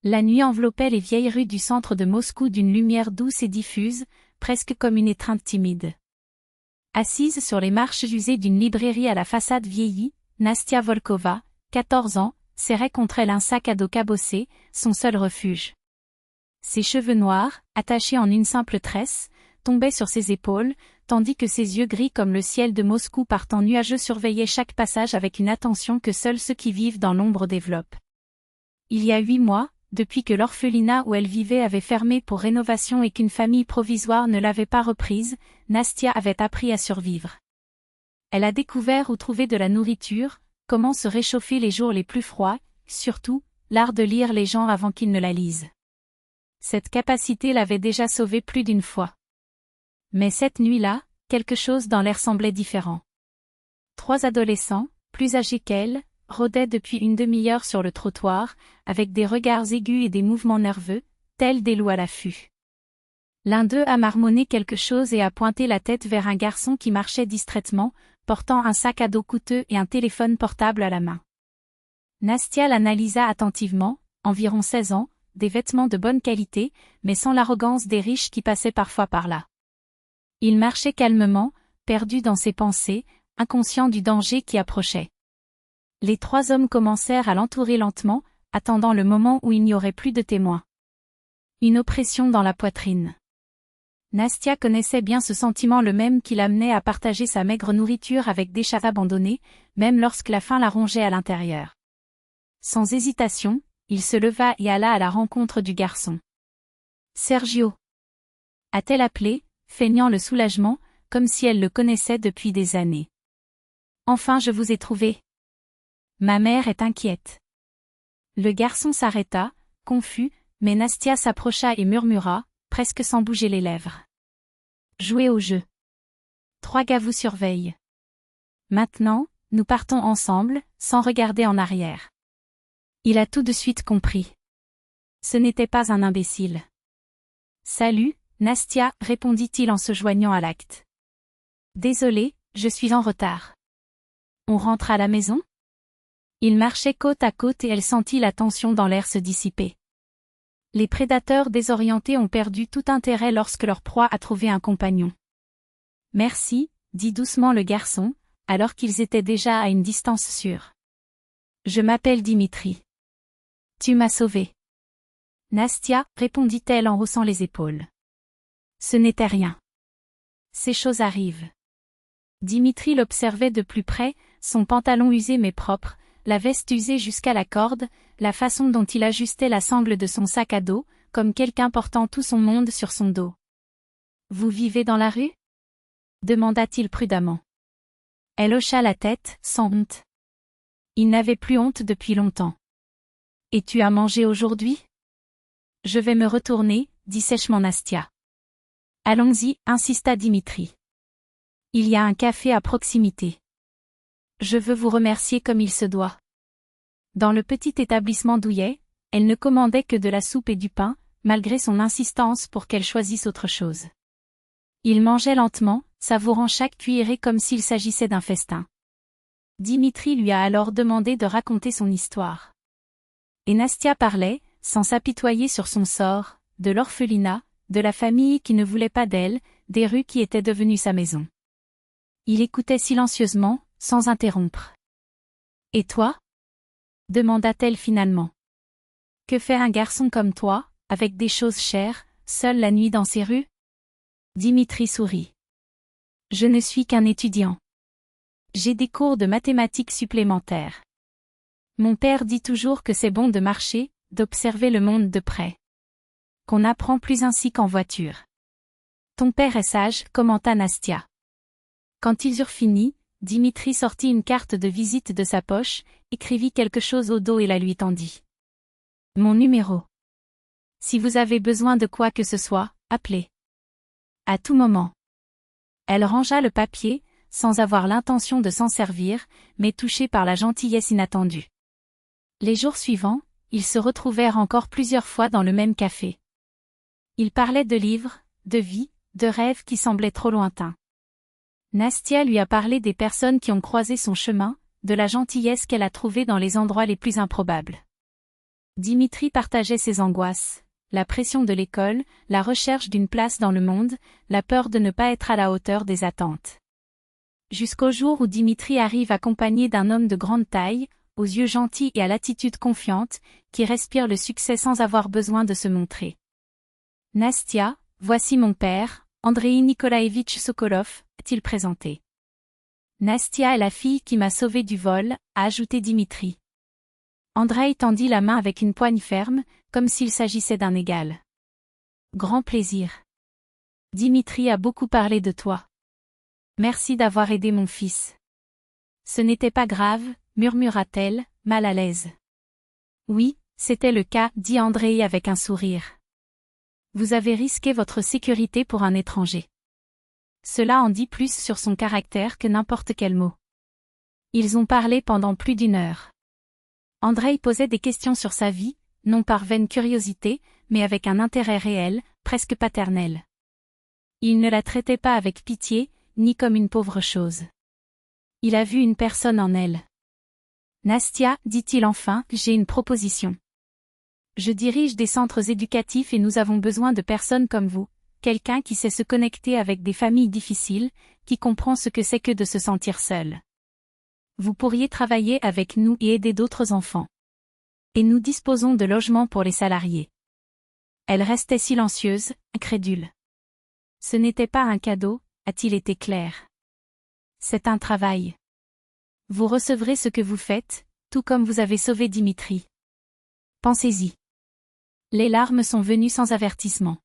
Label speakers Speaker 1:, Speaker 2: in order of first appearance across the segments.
Speaker 1: La nuit enveloppait les vieilles rues du centre de Moscou d'une lumière douce et diffuse, presque comme une étreinte timide. Assise sur les marches usées d'une librairie à la façade vieillie, Nastia Volkova, 14 ans, serrait contre elle un sac à dos cabossé, son seul refuge. Ses cheveux noirs, attachés en une simple tresse, tombaient sur ses épaules, tandis que ses yeux gris comme le ciel de Moscou par temps nuageux surveillaient chaque passage avec une attention que seuls ceux qui vivent dans l'ombre développent. Il y a 8 mois, depuis que l'orphelinat où elle vivait avait fermé pour rénovation et qu'une famille provisoire ne l'avait pas reprise, Nastia avait appris à survivre. Elle a découvert où trouver de la nourriture, comment se réchauffer les jours les plus froids, surtout, l'art de lire les gens avant qu'ils ne la lisent. Cette capacité l'avait déjà sauvée plus d'une fois. Mais cette nuit-là, quelque chose dans l'air semblait différent. 3 adolescents, plus âgés qu'elle, rôdaient depuis une demi-heure sur le trottoir, avec des regards aigus et des mouvements nerveux, tels des loups à l'affût. L'un d'eux a marmonné quelque chose et a pointé la tête vers un garçon qui marchait distraitement, portant un sac à dos coûteux et un téléphone portable à la main. Nastia l'analysa attentivement, environ 16 ans, des vêtements de bonne qualité, mais sans l'arrogance des riches qui passaient parfois par là. Il marchait calmement, perdu dans ses pensées, inconscient du danger qui approchait. Les 3 hommes commencèrent à l'entourer lentement, attendant le moment où il n'y aurait plus de témoins. Une oppression dans la poitrine. Nastia connaissait bien ce sentiment, le même qui l'amenait à partager sa maigre nourriture avec des chats abandonnés, même lorsque la faim la rongeait à l'intérieur. Sans hésitation, il se leva et alla à la rencontre du garçon. « Sergio » a-t-elle appelé, feignant le soulagement, comme si elle le connaissait depuis des années. « Enfin je vous ai trouvé. Ma mère est inquiète. » Le garçon s'arrêta, confus, mais Nastia s'approcha et murmura, presque sans bouger les lèvres. « Jouez au jeu. 3 gars vous surveillent. Maintenant, nous partons ensemble, sans regarder en arrière. » Il a tout de suite compris. Ce n'était pas un imbécile. « Salut, Nastia, » répondit-il en se joignant à l'acte. « Désolé, je suis en retard. On rentre à la maison ?» Ils marchaient côte à côte et elle sentit la tension dans l'air se dissiper. Les prédateurs désorientés ont perdu tout intérêt lorsque leur proie a trouvé un compagnon. « Merci, » dit doucement le garçon, alors qu'ils étaient déjà à une distance sûre. « Je m'appelle Dimitri. Tu m'as sauvé. » Nastia, répondit-elle en haussant les épaules. Ce n'était rien. Ces choses arrivent. Dimitri l'observait de plus près, son pantalon usé mais propre, la veste usée jusqu'à la corde, la façon dont il ajustait la sangle de son sac à dos, comme quelqu'un portant tout son monde sur son dos. « Vous vivez dans la rue ?» demanda-t-il prudemment. Elle hocha la tête, sans honte. Il n'avait plus honte depuis longtemps. « Et tu as mangé aujourd'hui ? » Je vais me retourner, dit sèchement Nastia. « Allons-y, » insista Dimitri. « Il y a un café à proximité. Je veux vous remercier comme il se doit. » Dans le petit établissement douillet, elle ne commandait que de la soupe et du pain, malgré son insistance pour qu'elle choisisse autre chose. Il mangeait lentement, savourant chaque cuillerée comme s'il s'agissait d'un festin. Dimitri lui a alors demandé de raconter son histoire. Et Nastia parlait, sans s'apitoyer sur son sort, de l'orphelinat, de la famille qui ne voulait pas d'elle, des rues qui étaient devenues sa maison. Il écoutait silencieusement, sans interrompre. « Et toi ? » demanda-t-elle finalement. « Que fait un garçon comme toi, avec des choses chères, seul la nuit dans ces rues ?» Dimitri sourit. « Je ne suis qu'un étudiant. J'ai des cours de mathématiques supplémentaires. Mon père dit toujours que c'est bon de marcher, d'observer le monde de près. Qu'on apprend plus ainsi qu'en voiture. »« Ton père est sage, » commenta Nastia. Quand ils eurent fini, Dimitri sortit une carte de visite de sa poche, écrivit quelque chose au dos et la lui tendit. « Mon numéro. Si vous avez besoin de quoi que ce soit, appelez. À tout moment. » Elle rangea le papier, sans avoir l'intention de s'en servir, mais touchée par la gentillesse inattendue. Les jours suivants, ils se retrouvèrent encore plusieurs fois dans le même café. Ils parlaient de livres, de vie, de rêves qui semblaient trop lointains. Nastia lui a parlé des personnes qui ont croisé son chemin, de la gentillesse qu'elle a trouvée dans les endroits les plus improbables. Dimitri partageait ses angoisses. La pression de l'école, la recherche d'une place dans le monde, la peur de ne pas être à la hauteur des attentes. Jusqu'au jour où Dimitri arrive accompagné d'un homme de grande taille, aux yeux gentils et à l'attitude confiante, qui respire le succès sans avoir besoin de se montrer. Nastia, voici mon père, Andrei Nikolaevitch Sokolov, a-t-il présenté. Nastia est la fille qui m'a sauvé du vol, a ajouté Dimitri. Andrei tendit la main avec une poigne ferme, comme s'il s'agissait d'un égal. Grand plaisir. Dimitri a beaucoup parlé de toi. Merci d'avoir aidé mon fils. Ce n'était pas grave, murmura-t-elle, mal à l'aise. Oui, c'était le cas, dit Andrei avec un sourire. Vous avez risqué votre sécurité pour un étranger. Cela en dit plus sur son caractère que n'importe quel mot. Ils ont parlé pendant plus d'une heure. Andrei posait des questions sur sa vie, non par vaine curiosité, mais avec un intérêt réel, presque paternel. Il ne la traitait pas avec pitié, ni comme une pauvre chose. Il a vu une personne en elle. Nastia, dit-il enfin, j'ai une proposition. Je dirige des centres éducatifs et nous avons besoin de personnes comme vous, quelqu'un qui sait se connecter avec des familles difficiles, qui comprend ce que c'est que de se sentir seul. Vous pourriez travailler avec nous et aider d'autres enfants. Et nous disposons de logements pour les salariés. Elle restait silencieuse, incrédule. Ce n'était pas un cadeau, a-t-il été clair. C'est un travail. Vous recevrez ce que vous faites, tout comme vous avez sauvé Dimitri. Pensez-y. Les larmes sont venues sans avertissement.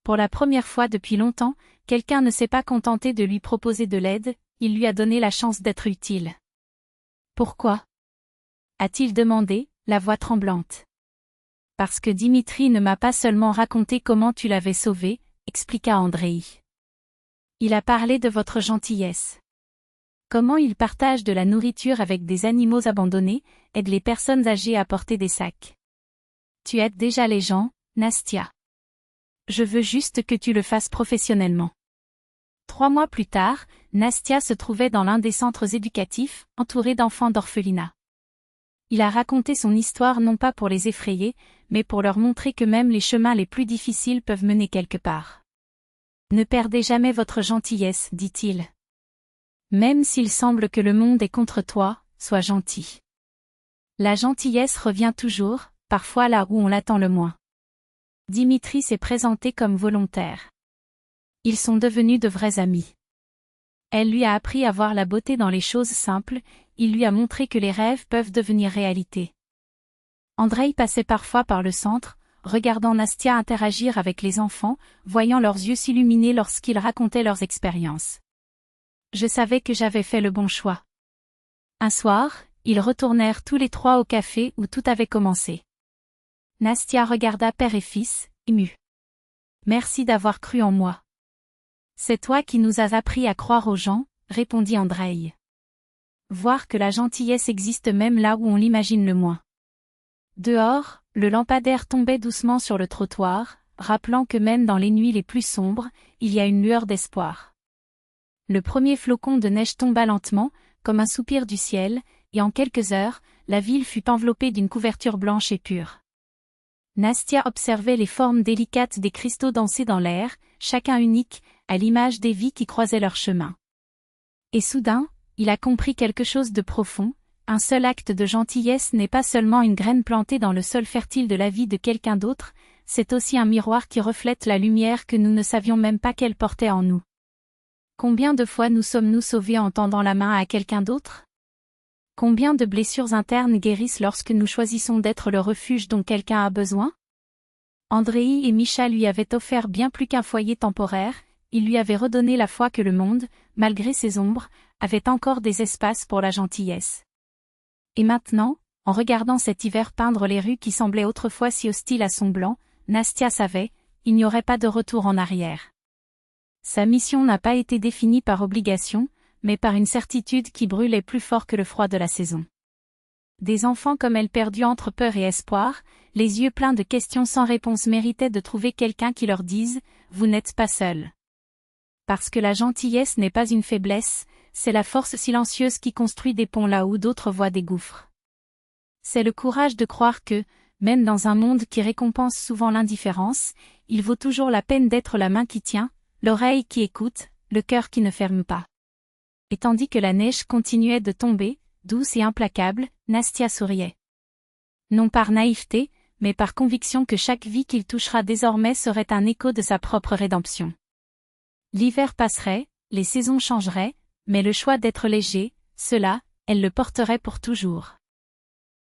Speaker 1: Pour la première fois depuis longtemps, quelqu'un ne s'est pas contenté de lui proposer de l'aide, il lui a donné la chance d'être utile. Pourquoi ? A-t-il demandé, la voix tremblante. Parce que Dimitri ne m'a pas seulement raconté comment tu l'avais sauvé, expliqua Andrei. Il a parlé de votre gentillesse. Comment il partage de la nourriture avec des animaux abandonnés, aide les personnes âgées à porter des sacs. Tu aides déjà les gens, Nastia. Je veux juste que tu le fasses professionnellement. 3 mois plus tard, Nastia se trouvait dans l'un des centres éducatifs, entourée d'enfants d'orphelinat. Il a raconté son histoire non pas pour les effrayer, mais pour leur montrer que même les chemins les plus difficiles peuvent mener quelque part. Ne perdez jamais votre gentillesse, dit-il. Même s'il semble que le monde est contre toi, sois gentil. La gentillesse revient toujours, parfois là où on l'attend le moins. Dimitri s'est présenté comme volontaire. Ils sont devenus de vrais amis. Elle lui a appris à voir la beauté dans les choses simples, il lui a montré que les rêves peuvent devenir réalité. Andrei passait parfois par le centre, regardant Nastia interagir avec les enfants, voyant leurs yeux s'illuminer lorsqu'ils racontaient leurs expériences. Je savais que j'avais fait le bon choix. Un soir, ils retournèrent tous les 3 au café où tout avait commencé. Nastia regarda père et fils, ému. Merci d'avoir cru en moi. C'est toi qui nous as appris à croire aux gens, répondit Andrei. Voir que la gentillesse existe même là où on l'imagine le moins. Dehors, le lampadaire tombait doucement sur le trottoir, rappelant que même dans les nuits les plus sombres, il y a une lueur d'espoir. Le premier flocon de neige tomba lentement, comme un soupir du ciel, et en quelques heures, la ville fut enveloppée d'une couverture blanche et pure. Nastia observait les formes délicates des cristaux danser dans l'air, chacun unique, à l'image des vies qui croisaient leur chemin. Et soudain, il a compris quelque chose de profond, un seul acte de gentillesse n'est pas seulement une graine plantée dans le sol fertile de la vie de quelqu'un d'autre, c'est aussi un miroir qui reflète la lumière que nous ne savions même pas qu'elle portait en nous. Combien de fois nous sommes-nous sauvés en tendant la main à quelqu'un d'autre ? Combien de blessures internes guérissent lorsque nous choisissons d'être le refuge dont quelqu'un a besoin ? Andrei et Micha lui avaient offert bien plus qu'un foyer temporaire, ils lui avaient redonné la foi que le monde, malgré ses ombres, avait encore des espaces pour la gentillesse. Et maintenant, en regardant cet hiver peindre les rues qui semblaient autrefois si hostiles à son blanc, Nastia savait, il n'y aurait pas de retour en arrière. Sa mission n'a pas été définie par obligation, mais par une certitude qui brûlait plus fort que le froid de la saison. Des enfants comme elle perdus entre peur et espoir, les yeux pleins de questions sans réponse méritaient de trouver quelqu'un qui leur dise « Vous n'êtes pas seul ». Parce que la gentillesse n'est pas une faiblesse, c'est la force silencieuse qui construit des ponts là où d'autres voient des gouffres. C'est le courage de croire que, Même dans un monde qui récompense souvent l'indifférence, il vaut toujours la peine d'être la main qui tient, l'oreille qui écoute, le cœur qui ne ferme pas. Et tandis que la neige continuait de tomber, douce et implacable, Nastia souriait. Non par naïveté, mais par conviction que chaque vie qu'il touchera désormais serait un écho de sa propre rédemption. L'hiver passerait, les saisons changeraient, mais le choix d'être léger, cela, elle le porterait pour toujours.